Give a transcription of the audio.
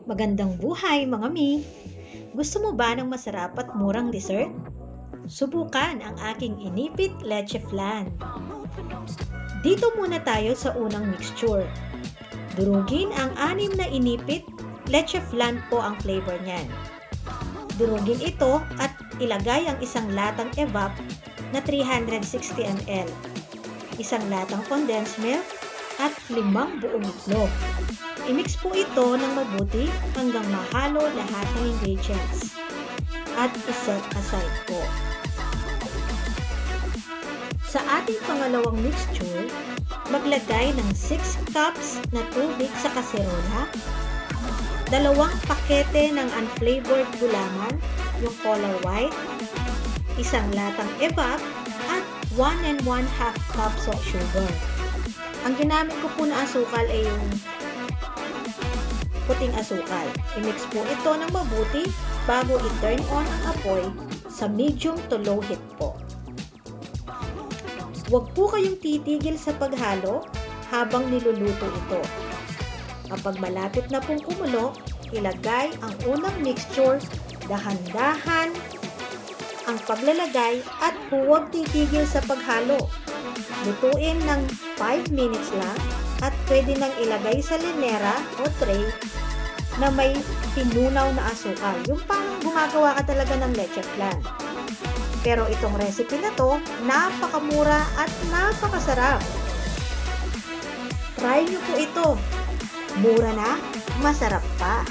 Magandang buhay mga mi! Gusto mo ba ng masarap at murang dessert? Subukan ang aking inipit leche flan. Dito muna tayo sa unang mixture. Durugin ang 6 na inipit, leche flan po ang flavor niyan. Durugin ito at ilagay ang isang latang evap na 360 ml, isang latang condensed milk at 5 buong itlog. I-mix po ito ng mabuti hanggang mahalo lahat ng ingredients at iset aside po. Sa ating pangalawang mixture, maglagay ng 6 cups na tubig sa kaserola, 2 pakete ng unflavored gulaman, yung color white, isang latang evap at 1 1/2 cups of sugar. Ang ginamit ko po na asukal ay yung puting asukal. I-mix po ito ng mabuti bago i-turn on ang apoy sa medium to low heat po. Huwag po kayong titigil sa paghalo habang niluluto ito. Kapag malapit na pong kumulo, ilagay ang unang mixture, dahan-dahan ang paglalagay at huwag titigil sa paghalo. Lutuin ng 5 minutes lang at pwede nang ilagay sa linera o tray na may pinunaw na asukal. Yung parang gumagawa ka talaga ng leche flan. Pero itong recipe na to, napakamura at napakasarap. Try nyo po ito. Mura na, masarap pa.